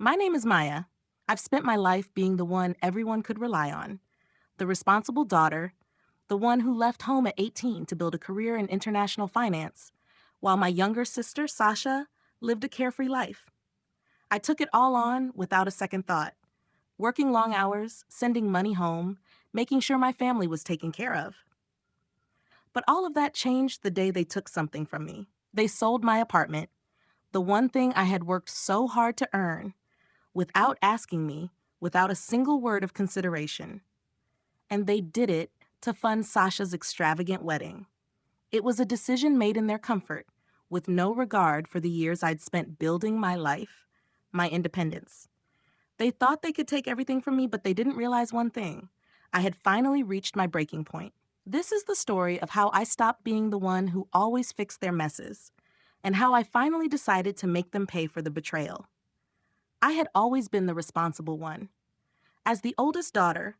My name is Maya. I've spent my life being the one everyone could rely on, the responsible daughter, the one who left home at 18 to build a career in international finance, while my younger sister, Sasha, lived a carefree life. I took it all on without a second thought, working long hours, sending money home, making sure my family was taken care of. But all of that changed the day they took something from me. They sold my apartment, the one thing I had worked so hard to earn, without asking me, without a single word of consideration. And they did it to fund Sasha's extravagant wedding. It was a decision made in their comfort, with no regard for the years I'd spent building my life, my independence. They thought they could take everything from me, but they didn't realize one thing. I had finally reached my breaking point. This is the story of how I stopped being the one who always fixed their messes, and how I finally decided to make them pay for the betrayal. I had always been the responsible one. As the oldest daughter,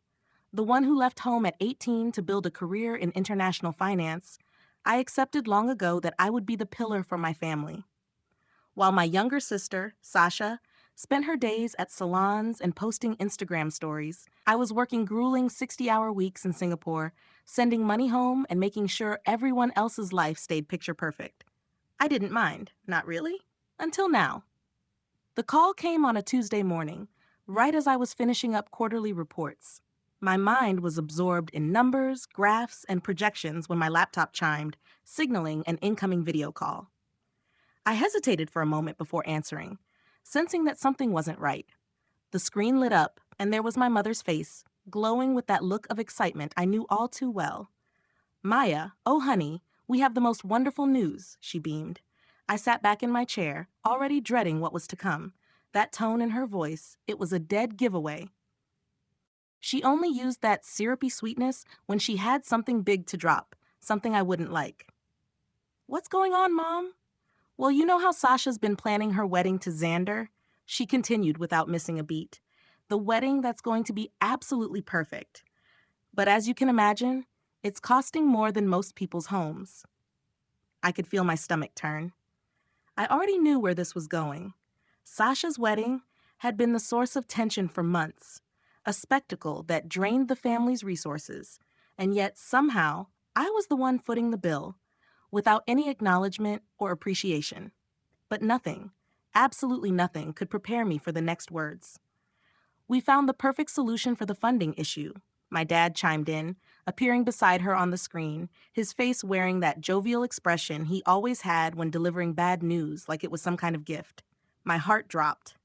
the one who left home at 18 to build a career in international finance, I accepted long ago that I would be the pillar for my family. While my younger sister, Sasha, spent her days at salons and posting Instagram stories, I was working grueling 60-hour weeks in Singapore, sending money home and making sure everyone else's life stayed picture perfect. I didn't mind, not really, until now. The call came on a Tuesday morning, right as I was finishing up quarterly reports. My mind was absorbed in numbers, graphs, and projections when my laptop chimed, signaling an incoming video call. I hesitated for a moment before answering, sensing that something wasn't right. The screen lit up, and there was my mother's face, glowing with that look of excitement I knew all too well. "Maya, oh honey, we have the most wonderful news," she beamed. I sat back in my chair, already dreading what was to come. That tone in her voice, it was a dead giveaway. She only used that syrupy sweetness when she had something big to drop, something I wouldn't like. "What's going on, Mom?" "Well, you know how Sasha's been planning her wedding to Xander?" She continued without missing a beat. "The wedding that's going to be absolutely perfect. But as you can imagine, it's costing more than most people's homes." I could feel my stomach turn. I already knew where this was going. Sasha's wedding had been the source of tension for months, a spectacle that drained the family's resources, and yet somehow I was the one footing the bill, without any acknowledgement or appreciation. But nothing, absolutely nothing, could prepare me for the next words. "We found the perfect solution for the funding issue," my dad chimed in, appearing beside her on the screen, his face wearing that jovial expression he always had when delivering bad news like it was some kind of gift. My heart dropped.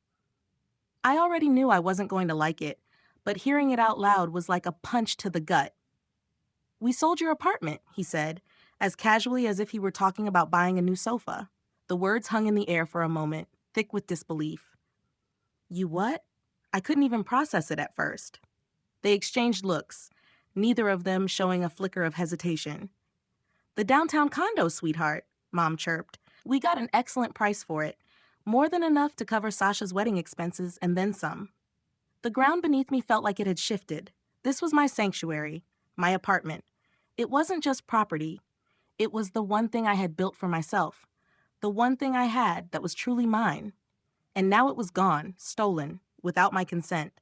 I already knew I wasn't going to like it, but hearing it out loud was like a punch to the gut. "We sold your apartment," he said, as casually as if he were talking about buying a new sofa. The words hung in the air for a moment, thick with disbelief. "You what?" I couldn't even process it at first. They exchanged looks, neither of them showing a flicker of hesitation. "The downtown condo, sweetheart," Mom chirped. "We got an excellent price for it, more than enough to cover Sasha's wedding expenses and then some." The ground beneath me felt like it had shifted. This was my sanctuary, my apartment. It wasn't just property. It was the one thing I had built for myself, the one thing I had that was truly mine. And now it was gone, stolen, without my consent.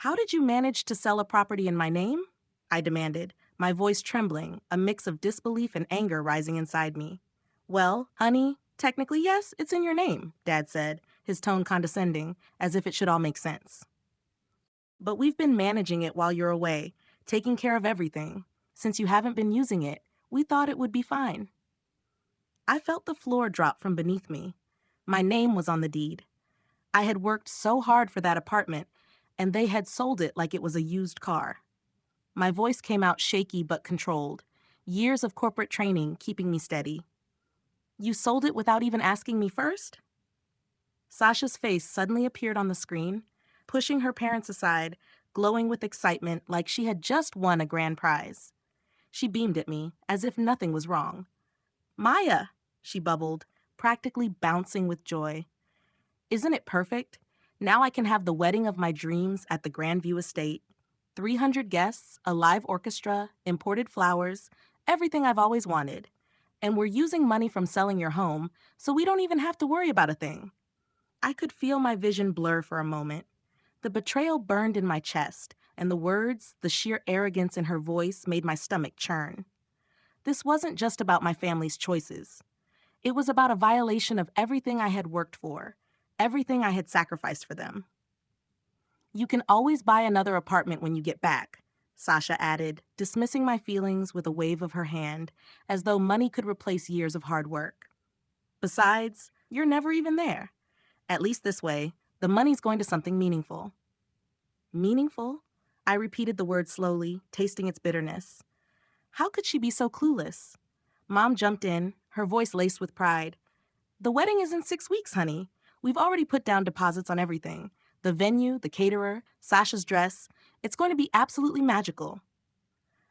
"How did you manage to sell a property in my name?" I demanded, my voice trembling, a mix of disbelief and anger rising inside me. "Well, honey, technically yes, it's in your name," Dad said, his tone condescending, as if it should all make sense. "But we've been managing it while you're away, taking care of everything. Since you haven't been using it, we thought it would be fine." I felt the floor drop from beneath me. My name was on the deed. I had worked so hard for that apartment, and they had sold it like it was a used car. My voice came out shaky but controlled, years of corporate training keeping me steady. "You sold it without even asking me first?" Sasha's face suddenly appeared on the screen, pushing her parents aside, glowing with excitement like she had just won a grand prize. She beamed at me, as if nothing was wrong. "Maya," she bubbled, practically bouncing with joy. "Isn't it perfect? Now I can have the wedding of my dreams at the Grandview Estate. 300 guests, a live orchestra, imported flowers, everything I've always wanted. And we're using money from selling your home, so we don't even have to worry about a thing." I could feel my vision blur for a moment. The betrayal burned in my chest, and the words, the sheer arrogance in her voice made my stomach churn. This wasn't just about my family's choices. It was about a violation of everything I had worked for, everything I had sacrificed for them. You can always buy another apartment when you get back, Sasha added, dismissing my feelings with a wave of her hand, as though money could replace years of hard work. Besides, you're never even there. At least this way, the money's going to something meaningful. Meaningful? I repeated the word slowly, tasting its bitterness. How could she be so clueless? Mom jumped in, her voice laced with pride. The wedding is in 6 weeks, honey. We've already put down deposits on everything. The venue, the caterer, Sasha's dress. It's going to be absolutely magical.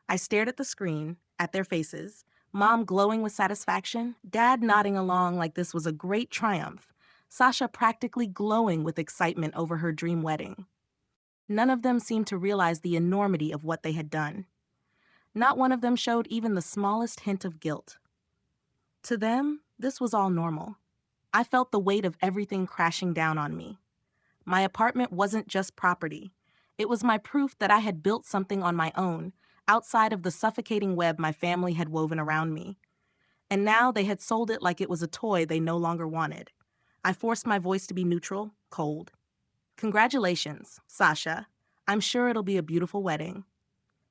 I stared at the screen, at their faces, Mom glowing with satisfaction, Dad nodding along like this was a great triumph, Sasha practically glowing with excitement over her dream wedding. None of them seemed to realize the enormity of what they had done. Not one of them showed even the smallest hint of guilt. To them, this was all normal. I felt the weight of everything crashing down on me. My apartment wasn't just property. It was my proof that I had built something on my own, outside of the suffocating web my family had woven around me. And now they had sold it like it was a toy they no longer wanted. I forced my voice to be neutral, cold. Congratulations, Sasha. I'm sure it'll be a beautiful wedding.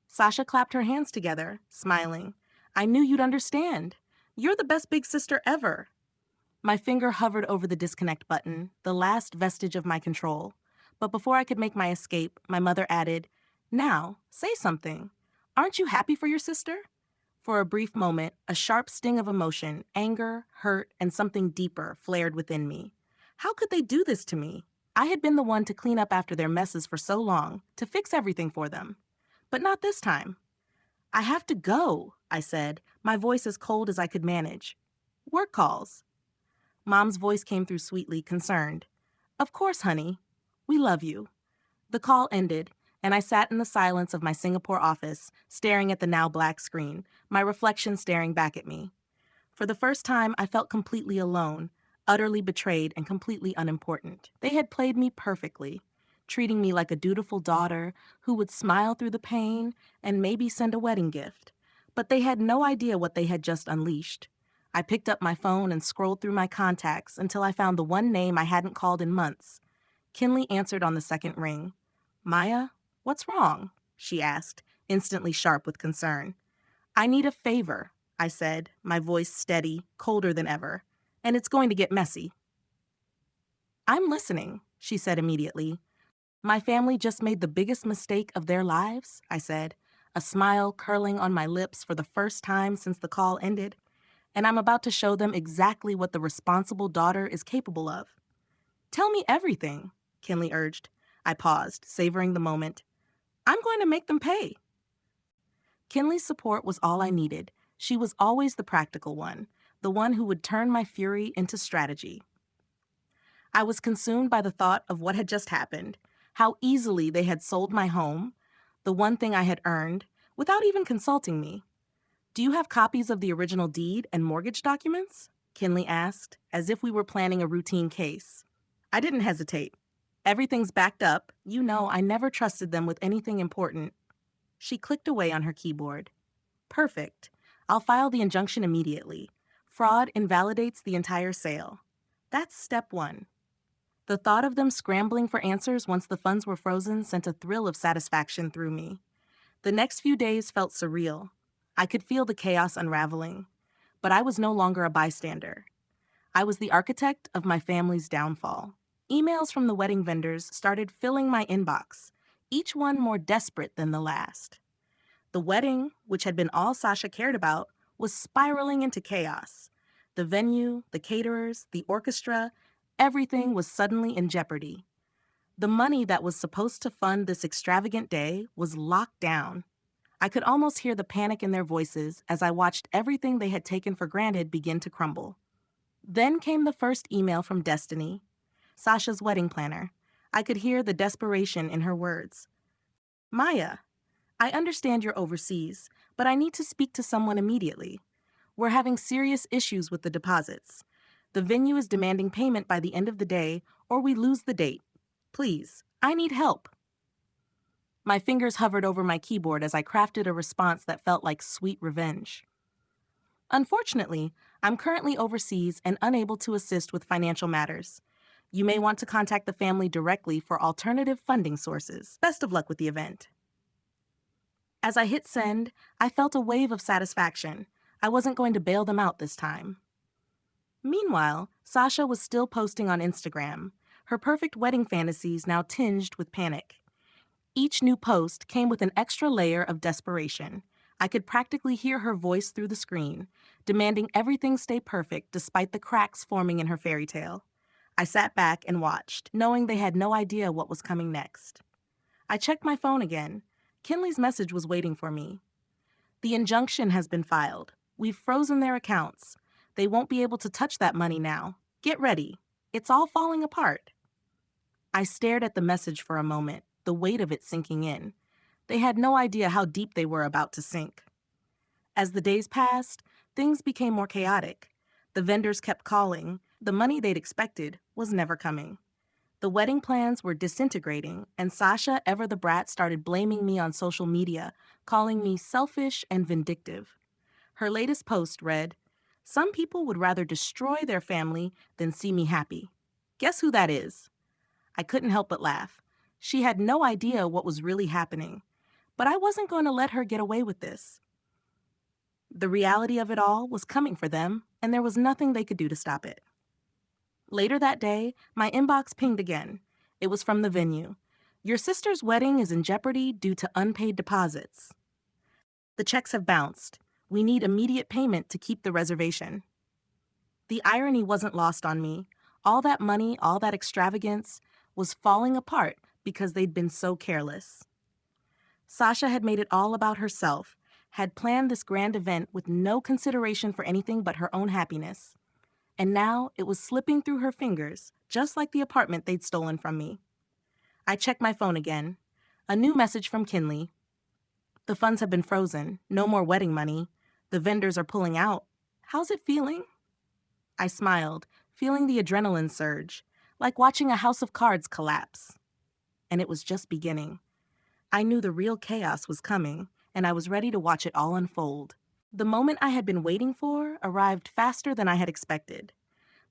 Sasha clapped her hands together, smiling. I knew you'd understand. You're the best big sister ever. My finger hovered over the disconnect button, the last vestige of my control. But before I could make my escape, my mother added, Now, say something. Aren't you happy for your sister? For a brief moment, a sharp sting of emotion, anger, hurt, and something deeper flared within me. How could they do this to me? I had been the one to clean up after their messes for so long, to fix everything for them. But not this time. I have to go, I said, my voice as cold as I could manage. Work calls. Mom's voice came through sweetly, concerned. Of course, honey. We love you. The call ended, and I sat in the silence of my Singapore office, staring at the now black screen, my reflection staring back at me. For the first time, I felt completely alone, utterly betrayed and completely unimportant. They had played me perfectly, treating me like a dutiful daughter who would smile through the pain and maybe send a wedding gift. But they had no idea what they had just unleashed. I picked up my phone and scrolled through my contacts until I found the one name I hadn't called in months. Kinley answered on the second ring. Maya, what's wrong? She asked, instantly sharp with concern. I need a favor, I said, my voice steady, colder than ever. And it's going to get messy. I'm listening, she said immediately. My family just made the biggest mistake of their lives, I said, a smile curling on my lips for the first time since the call ended. And I'm about to show them exactly what the responsible daughter is capable of. Tell me everything, Kinley urged. I paused, savoring the moment. I'm going to make them pay. Kinley's support was all I needed. She was always the practical one, the one who would turn my fury into strategy. I was consumed by the thought of what had just happened, how easily they had sold my home, the one thing I had earned, without even consulting me. Do you have copies of the original deed and mortgage documents? Kinley asked, as if we were planning a routine case. I didn't hesitate. Everything's backed up. You know I never trusted them with anything important. She clicked away on her keyboard. Perfect. I'll file the injunction immediately. Fraud invalidates the entire sale. That's step one. The thought of them scrambling for answers once the funds were frozen sent a thrill of satisfaction through me. The next few days felt surreal. I could feel the chaos unraveling. But I was no longer a bystander. I was the architect of my family's downfall. Emails from the wedding vendors started filling my inbox, each one more desperate than the last. The wedding, which had been all Sasha cared about, was spiraling into chaos. The venue, the caterers, the orchestra, everything was suddenly in jeopardy. The money that was supposed to fund this extravagant day was locked down. I could almost hear the panic in their voices as I watched everything they had taken for granted begin to crumble. Then came the first email from Destiny, Sasha's wedding planner. I could hear the desperation in her words. Maya, I understand you're overseas, but I need to speak to someone immediately. We're having serious issues with the deposits. The venue is demanding payment by the end of the day, or we lose the date. Please, I need help. My fingers hovered over my keyboard as I crafted a response that felt like sweet revenge. Unfortunately, I'm currently overseas and unable to assist with financial matters. You may want to contact the family directly for alternative funding sources. Best of luck with the event. As I hit send, I felt a wave of satisfaction. I wasn't going to bail them out this time. Meanwhile, Sasha was still posting on Instagram, her perfect wedding fantasies now tinged with panic. Each new post came with an extra layer of desperation. I could practically hear her voice through the screen, demanding everything stay perfect despite the cracks forming in her fairy tale. I sat back and watched, knowing they had no idea what was coming next. I checked my phone again. Kinley's message was waiting for me. The injunction has been filed. We've frozen their accounts. They won't be able to touch that money now. Get ready. It's all falling apart. I stared at the message for a moment, the weight of it sinking in. They had no idea how deep they were about to sink. As the days passed, things became more chaotic. The vendors kept calling. The money they'd expected was never coming. The wedding plans were disintegrating, and Sasha, ever the brat, started blaming me on social media, calling me selfish and vindictive. Her latest post read, "Some people would rather destroy their family than see me happy. Guess who that is?" I couldn't help but laugh. She had no idea what was really happening, but I wasn't going to let her get away with this. The reality of it all was coming for them, and there was nothing they could do to stop it. Later that day, my inbox pinged again. It was from the venue. "Your sister's wedding is in jeopardy due to unpaid deposits. The checks have bounced. We need immediate payment to keep the reservation." The irony wasn't lost on me. All that money, all that extravagance, was falling apart because they'd been so careless. Sasha had made it all about herself, had planned this grand event with no consideration for anything but her own happiness. And now it was slipping through her fingers, just like the apartment they'd stolen from me. I checked my phone again. A new message from Kinley. "The funds have been frozen. No more wedding money. The vendors are pulling out. How's it feeling?" I smiled, feeling the adrenaline surge, like watching a house of cards collapse. And it was just beginning. I knew the real chaos was coming, and I was ready to watch it all unfold. The moment I had been waiting for arrived faster than I had expected.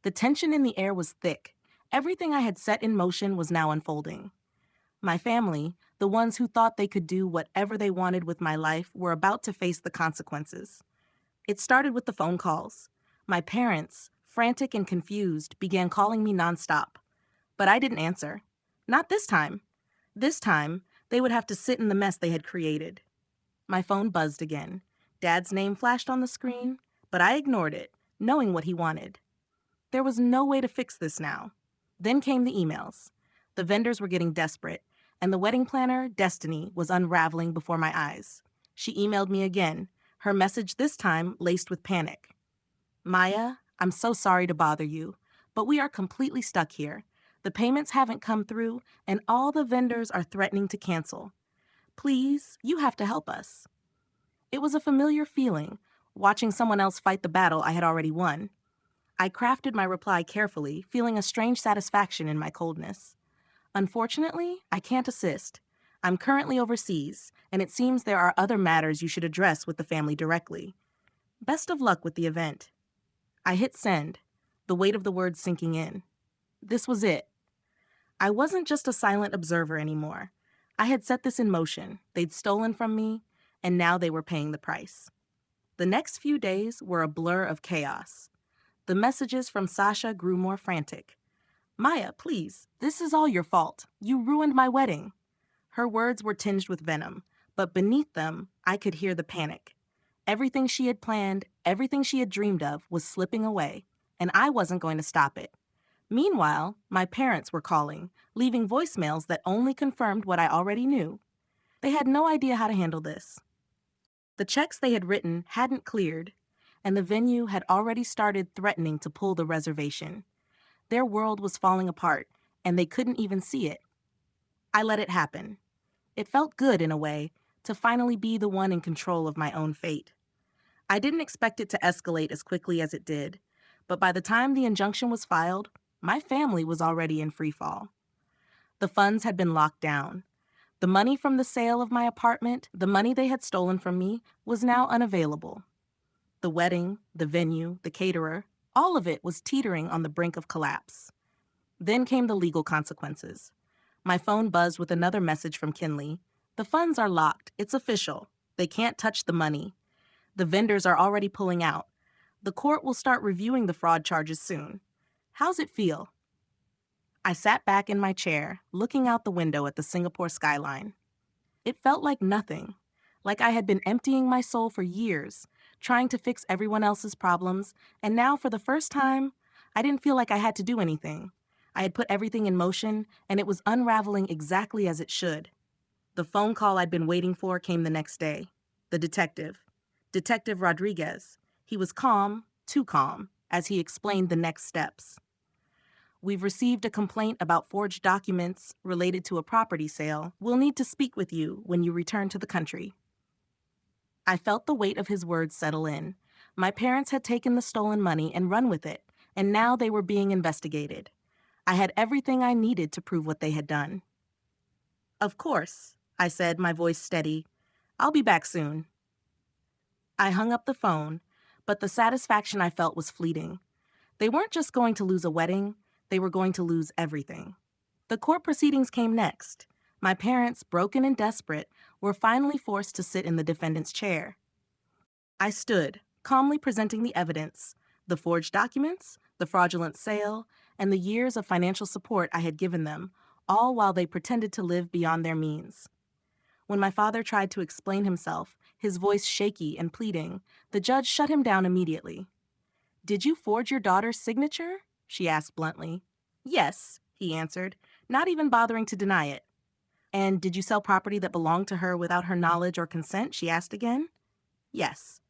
The tension in the air was thick. Everything I had set in motion was now unfolding. My family, the ones who thought they could do whatever they wanted with my life, were about to face the consequences. It started with the phone calls. My parents, frantic and confused, began calling me nonstop. But I didn't answer. Not this time. This time, they would have to sit in the mess they had created. My phone buzzed again. Dad's name flashed on the screen, but I ignored it, knowing what he wanted. There was no way to fix this now. Then came the emails. The vendors were getting desperate, and the wedding planner, Destiny, was unraveling before my eyes. She emailed me again, her message this time laced with panic. "Maya, I'm so sorry to bother you, but we are completely stuck here. The payments haven't come through, and all the vendors are threatening to cancel. Please, you have to help us." It was a familiar feeling, watching someone else fight the battle I had already won. I crafted my reply carefully, feeling a strange satisfaction in my coldness. "Unfortunately, I can't assist. I'm currently overseas, and it seems there are other matters you should address with the family directly. Best of luck with the event." I hit send, the weight of the words sinking in. This was it. I wasn't just a silent observer anymore. I had set this in motion. They'd stolen from me, and now they were paying the price. The next few days were a blur of chaos. The messages from Sasha grew more frantic. "Maya, please, this is all your fault. You ruined my wedding." Her words were tinged with venom, but beneath them, I could hear the panic. Everything she had planned, everything she had dreamed of, was slipping away, and I wasn't going to stop it. Meanwhile, my parents were calling, leaving voicemails that only confirmed what I already knew. They had no idea how to handle this. The checks they had written hadn't cleared, and the venue had already started threatening to pull the reservation. Their world was falling apart, and they couldn't even see it. I let it happen. It felt good, in a way, to finally be the one in control of my own fate. I didn't expect it to escalate as quickly as it did, But by the time the injunction was filed, my family was already in free fall. The funds had been locked down. The money from the sale of my apartment, the money they had stolen from me, was now unavailable. The wedding, the venue, the caterer, all of it was teetering on the brink of collapse. Then came the legal consequences. My phone buzzed with another message from Kinley. The funds are locked. It's official. They can't touch the money. The vendors are already pulling out. The court will start reviewing the fraud charges soon. How's it feel? I sat back in my chair, looking out the window at the Singapore skyline. It felt like nothing, like I had been emptying my soul for years, trying to fix everyone else's problems, and now for the first time, I didn't feel like I had to do anything. I had put everything in motion, and it was unraveling exactly as it should. The phone call I'd been waiting for came the next day. The detective. Detective Rodriguez. He was calm, too calm, as he explained the next steps. We've received a complaint about forged documents related to a property sale. We'll need to speak with you when you return to the country. I felt the weight of his words settle in. My parents had taken the stolen money and run with it, and now they were being investigated. I had everything I needed to prove what they had done. Of course, I said, my voice steady. I'll be back soon. I hung up the phone, but the satisfaction I felt was fleeting. They weren't just going to lose a wedding, they were going to lose everything. The court proceedings came next. My parents, broken and desperate, were finally forced to sit in the defendant's chair. I stood, calmly presenting the evidence, the forged documents, the fraudulent sale, and the years of financial support I had given them, all while they pretended to live beyond their means. When my father tried to explain himself, his voice shaky and pleading, the judge shut him down immediately. "Did you forge your daughter's signature?" she asked bluntly. "Yes," he answered, not even bothering to deny it. "And did you sell property that belonged to her without her knowledge or consent?" she asked again. "Yes."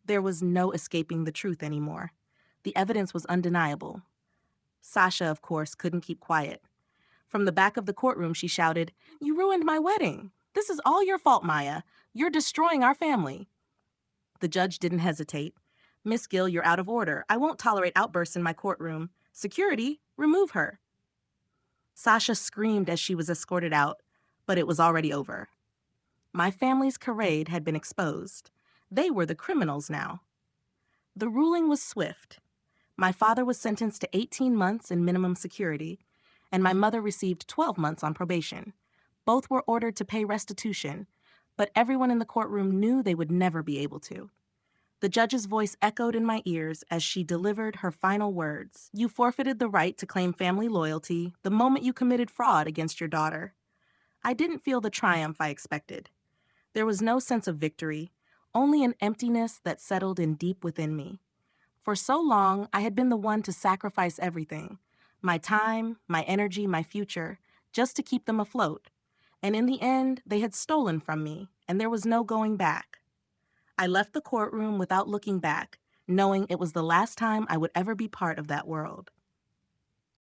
There was no escaping the truth anymore. The evidence was undeniable. Sasha, of course, couldn't keep quiet. From the back of the courtroom, she shouted, "You ruined my wedding. This is all your fault, Maya. You're destroying our family." The judge didn't hesitate. "Miss Gill, you're out of order. I won't tolerate outbursts in my courtroom. Security, remove her." Sasha screamed as she was escorted out, but it was already over. My family's charade had been exposed. They were the criminals now. The ruling was swift. My father was sentenced to 18 months in minimum security, and my mother received 12 months on probation. Both were ordered to pay restitution, but everyone in the courtroom knew they would never be able to. The judge's voice echoed in my ears as she delivered her final words. "You forfeited the right to claim family loyalty the moment you committed fraud against your daughter." I didn't feel the triumph I expected. There was no sense of victory, only an emptiness that settled in deep within me. For so long, I had been the one to sacrifice everything, my time, my energy, my future, just to keep them afloat. And in the end, they had stolen from me, and there was no going back. I left the courtroom without looking back, knowing it was the last time I would ever be part of that world.